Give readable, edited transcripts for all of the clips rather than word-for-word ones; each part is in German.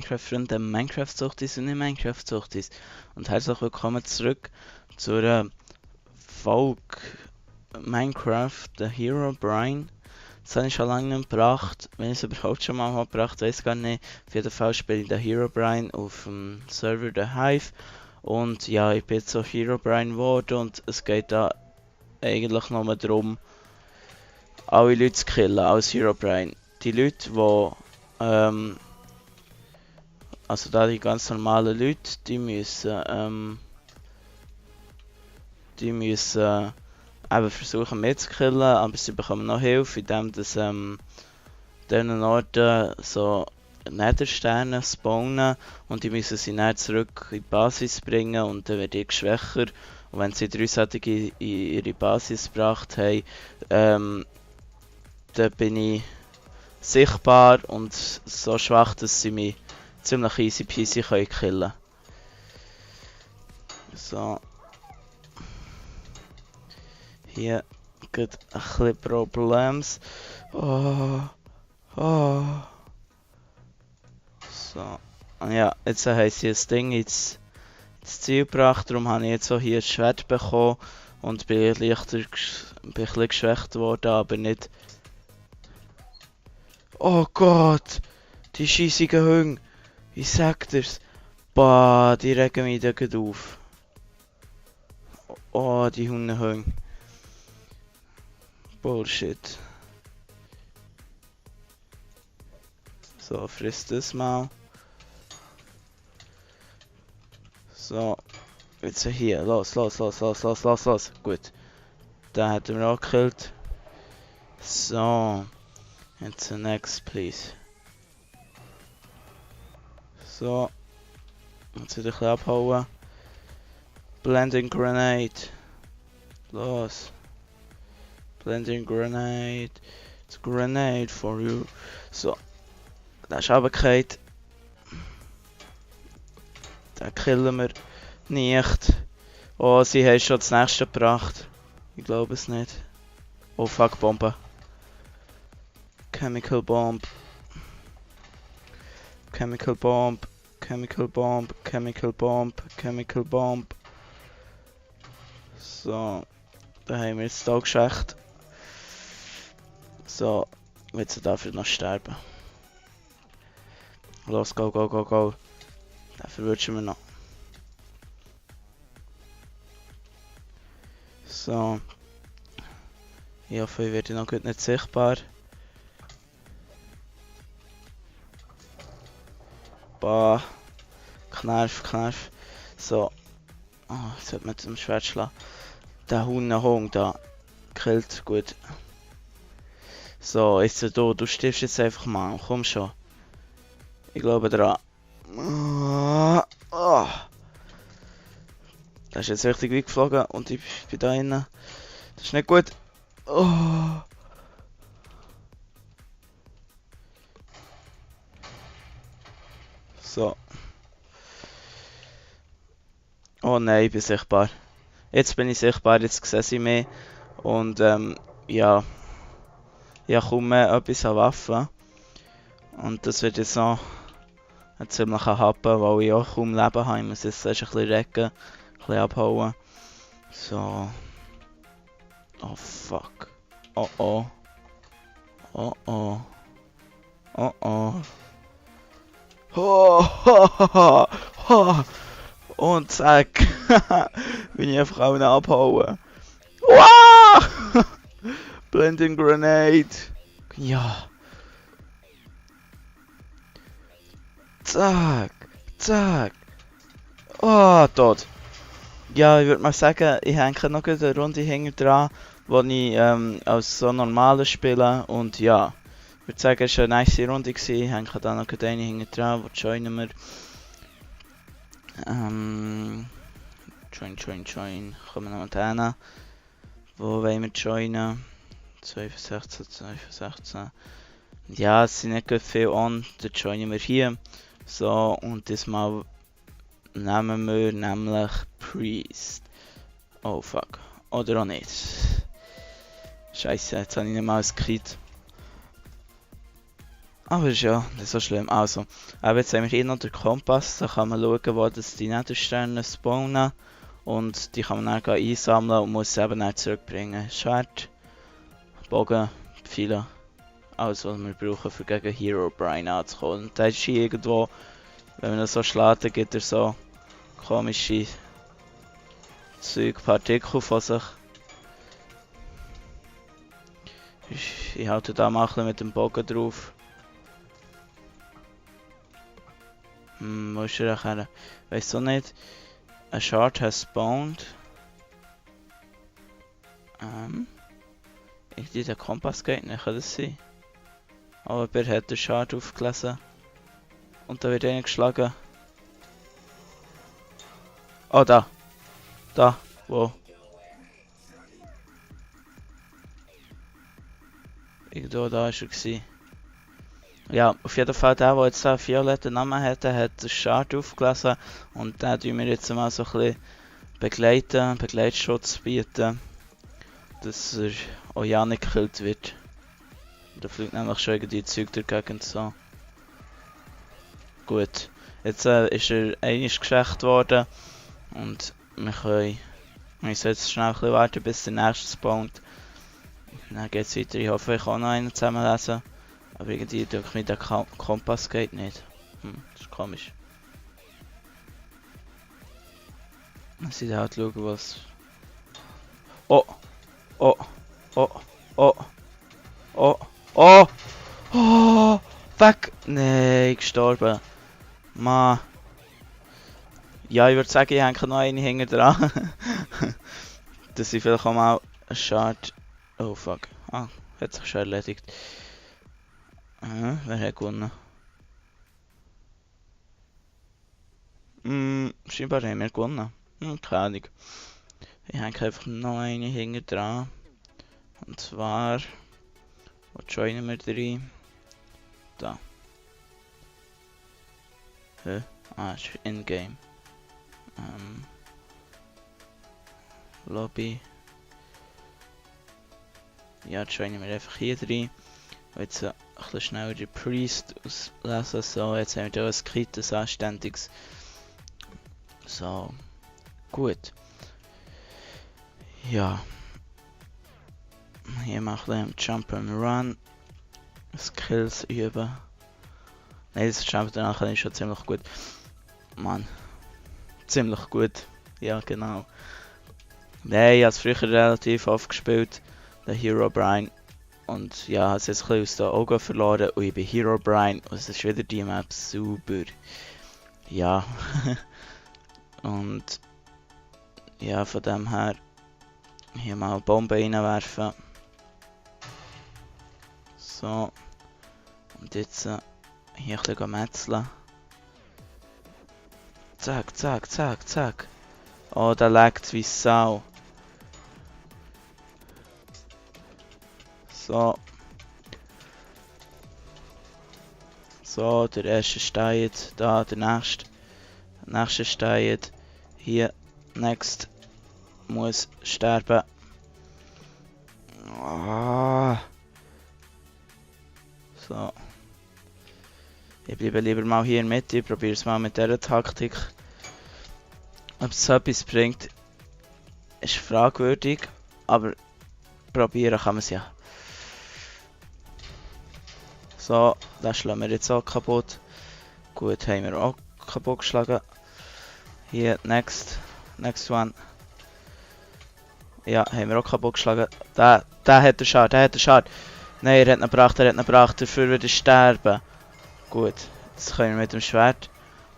Minecraft-Freunde, Minecraft-Suchtis und nicht Minecraft-Suchtis. Und herzlich willkommen zurück zu einer Folge Minecraft, The Herobrine. Das habe ich schon lange nicht gebracht. Wenn ich es überhaupt schon mal gebracht habe, weiß ich gar nicht. Auf jeden Fall spiele ich The Herobrine auf dem Server The Hive. Und ja, ich bin jetzt so Herobrine geworden und es geht da eigentlich nur darum, alle Leute zu killen als Herobrine. Die Leute, die also da die ganz normalen Leute, die müssen eben versuchen mich zu killen, aber sie bekommen noch Hilfe, indem dass diesen Orten so Nethersterne spawnen und die müssen sie dann zurück in die Basis bringen und dann werden die schwächer. Und wenn sie 3 solche in ihre Basis gebracht haben, dann bin ich sichtbar und so schwach, dass sie mich ziemlich easy peasy können killen. So. Hier gibt ein bisschen Problems. Oh. So. Und ja, jetzt haben sie das Ding ins Ziel gebracht, darum habe ich jetzt auch hier ein Schwert bekommen und bin ein bisschen geschwächt worden, aber nicht. Oh Gott! Die scheisigen Hunde! Ich sag dir's. Bah, die regen mich da gerade auf. Oh, die Hunde. Bullshit. So, frisst das mal. So, jetzt hier. Los. Gut. Da hat er mir auch gekillt. So. Jetzt next, please. So. Jetzt wieder ein bisschen abhauen. Blending Grenade. Los. Blending Grenade. It's a grenade for you. So. Da ist runtergefallen. Den killen wir nicht. Oh, sie haben schon das nächste gebracht. Ich glaube es nicht. Oh fuck, Bombe. Chemical Bomb. Chemical Bomb. Chemical Bomb. Chemical Bomb. Chemical Bomb. So. Da haben wir jetzt hier geschächt. So. Jetzt dafür noch sterben. Los, go. Dafür wünschen wir noch. So. Ich hoffe, ich werde noch gut nicht sichtbar. Bah. Knerf. So. Oh, jetzt sollte man zum Schwert schlagen. Der Hund da. Killt, gut. So, jetzt du stirbst jetzt einfach mal. Komm schon. Ich glaube dran. Oh. Das ist jetzt richtig weggeflogen und ich bin da innen. Das ist nicht gut. Oh. So. Oh nein, ich bin sichtbar. Jetzt bin ich sichtbar, jetzt sehe ich mich. Und ja. Ich habe kaum mehr etwas an Waffen. Und das wird jetzt noch ein ziemlicher Happen, weil ich auch kaum Leben habe. Ich muss jetzt erst ein bisschen recken, ein bisschen abhauen. So. Oh fuck. Oh. Und zack. Bin ich einfach auch abhauen. Wow! Blending Grenade. Ja. Zack. Oh, tot. Ja, ich würde mal sagen, ich hänge noch eine Runde hinten dran, wo ich als so normaler spiele. Und ja, ich würde sagen, es war eine nice Runde. Ich hänge da noch eine hinten dran, wo joinen wir. Join. Kommen wir noch mit denen. Wo wollen wir joinen? 2 von 16. Ja, es sind nicht gut viel on, dann joinen wir hier. So, und diesmal nehmen wir nämlich Priest. Oh fuck. Oder auch nicht. Scheiße, jetzt habe ich nicht mal ein Kit. Aber ist ja nicht so schlimm. Also, aber jetzt haben wir hier noch den Kompass. Da kann man schauen, wo das die Nethersterne spawnen. Und die kann man dann einsammeln und muss sie eben dann zurückbringen. Schwert, Bogen, Pfeile. Alles, was wir brauchen, für gegen Herobrine anzukommen. Und der ist hier irgendwo, wenn man ihn so schlägt, dann gibt er so komische Partikel von sich. Ich halte da mal ein bisschen mit dem Bogen drauf. Wo ist er her? Weiss auch nicht. A shard has spawned. Irgendwie der Kompass geht nicht, kann das sein? Aber wer hat den Shard aufgelesen? Und da wird einer geschlagen. Oh, da. Da. Wo? Irgendwo da war er gewesen. Ja, auf jeden Fall der jetzt einen violetten Namen hatte, hat den Shard aufgelesen. Und den tun wir jetzt mal so ein bisschen begleiten, Begleitschutz bieten. Dass er auch ja nicht gekillt wird. Da fliegt nämlich schon irgendwie Zeug dagegen und so. Gut. Jetzt ist er einmal geschwächt worden. Und wir müssen jetzt schnell ein bisschen warten, bis der nächste spawnt. Dann geht es weiter. Ich hoffe, ich kann noch einen zusammenlesen. Aber irgendwie durch mit der Kompass geht nicht. Das ist komisch. Man sieht halt schauen, was. Oh! Oh! Oh! Oh! Oh! Oh! Oh! Weg! Nein, gestorben. Mann. Ja, ich würde sagen, ich hänge noch eine hinten dran. Dass ich vielleicht auch mal einen Shard. Oh fuck. Ah, hat sich schon erledigt. Wer hat gewonnen? Scheinbar haben wir gewonnen. Keine Ahnung. Ich hänge einfach noch eine hinten dran. Und zwar. Wo joinen wir rein? Da. Hä? Ah, ist in-game. Lobby. Ja, joinen wir einfach hier rein. Und jetzt ein bisschen schneller die Priest auslesen. So, jetzt haben wir hier ein skriptes, anständiges. So. Gut. Ja. Hier machen wir Jump and Run. Skills üben. Nein, das Jump danach kann ich schon ziemlich gut. Mann. Ziemlich gut. Ja, genau. Nein, ich habe es früher relativ oft gespielt. Der Herobrine. Und ja, habe es jetzt ein bisschen aus den Augen verloren. Und ich bin Herobrine. Und es ist wieder die Map. Super. Ja. Und ja, von dem her hier mal eine Bombe reinwerfen. So. Und jetzt hier ein bisschen metzeln. Zack, zack, zack, zack. Oh, da lag's wie Sau. So. So, der erste steht. Da, der nächste. Der nächste steht. Hier, next. Muss sterben. Oh. So. Ich bleibe lieber mal hier in der Mitte. Ich probiere es mal mit dieser Taktik. Ob es so etwas bringt, ist fragwürdig. Aber probieren kann man es ja. So, das schlagen wir jetzt auch kaputt. Gut, haben wir auch kaputt geschlagen. Hier, next one. Ja, haben wir auch kaputt geschlagen. Der hat den Schad, Nein, er hat ihn gebracht, dafür würde er sterben. Gut, jetzt können wir mit dem Schwert.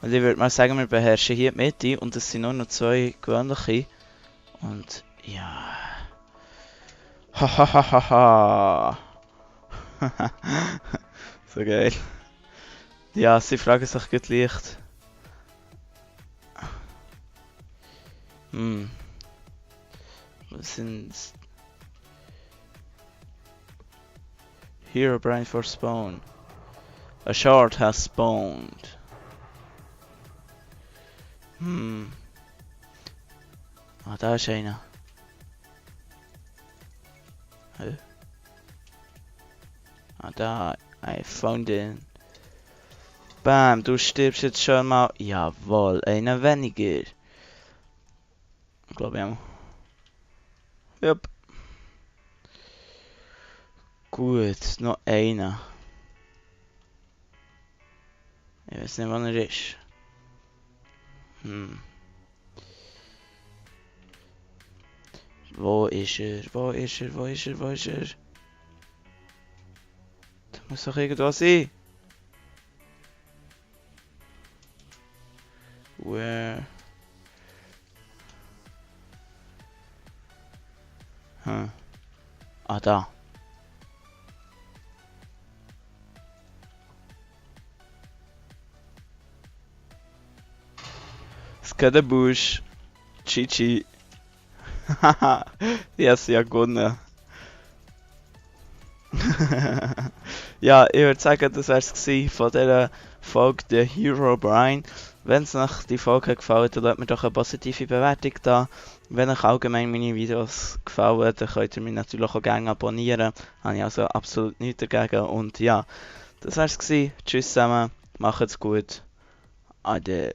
Und ich würde mal sagen, wir beherrschen hier die Mitte und es sind nur noch 2 gewöhnliche. Und ja. Hahaha. So geil. Ja, sie fragen sich gut leicht. Was sind Herobrine for spawn. A shard has spawned. Ah, da ist einer. Ah, da. I found it. Bam, du stirbst jetzt schon mal. Jawohl, einer weniger. Ich glaube ja. Yep. Gut, noch einer. Ich weiß nicht, wann er ist. Wo ist er? Wo ist er? Wo ist er? Wo ist er? Da muss doch irgendwo sein. Where? Ah, da. Skadabush. Chichi. Haha. Yes, ja gewonnen. Ja, ich würde sagen, das wär's gewesen von dieser Folge der Herobrine. Wenn es euch die Folge gefallen hat, lasst mir doch eine positive Bewertung da. Wenn euch allgemein meine Videos gefallen, dann könnt ihr mich natürlich auch gerne abonnieren. Habe ich also absolut nichts dagegen. Und ja, das wär's gewesen. Tschüss zusammen, macht's gut. Ade.